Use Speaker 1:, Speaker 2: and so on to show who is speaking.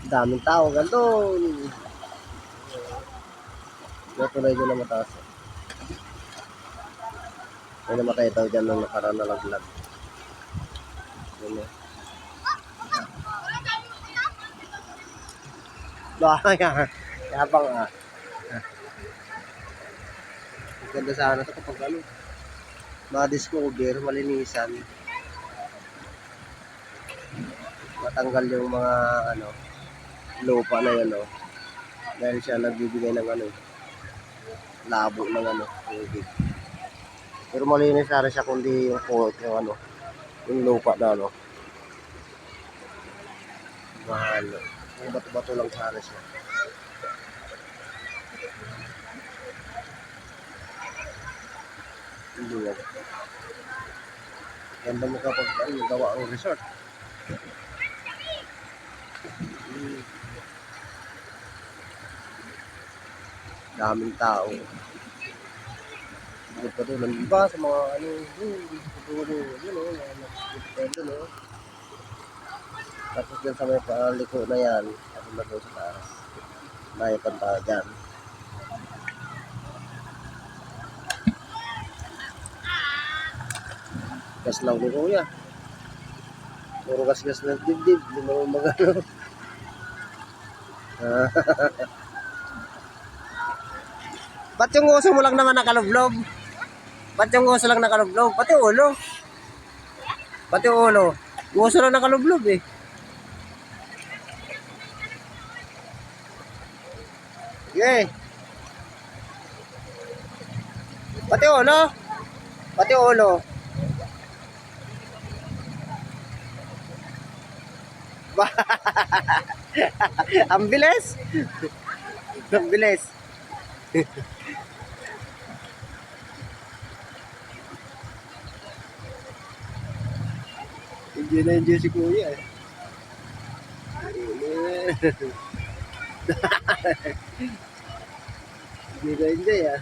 Speaker 1: Daming tao, gandun. Natuloy dyan na mataas. May namatay daw dyan nung nakaraan na laglag. Yun eh. Yabang ah. Ganda sana ito kapag ano. Ma-discover, malinisan. Matanggal yung mga ano, lupa na yan oh. Dahil siya nagbibigay ng ano, labo ng ano, tubig. Pero malinis sana siya kundi yung fault, yung ano, yung lupa na ano. Mahal. Yung bato-bato lang sana siya. Hindi yan. Ganda mo kapag ano, gawa ang resort. Daming tao. Bukod pa doon, iba sa mga ano, yun o. Tapos dyan sa may paliko na yan, ako na doon sa taas. Nayapan tayo dyan. Gas lang ni kuya. Puro gas-gas na dibdib, hindi mo magano. Ba't yung uso mo lang naman nakalublob? Ba't yung uso lang nakalublob? Pati ulo. Pati ulo. Yung uso lang nakalublob eh. Yeah. Pati ulo. Pati ulo. Ang bilis. Ang bilis. Enjoy na enjoy si kuya eh. Enjoy na enjoy ah.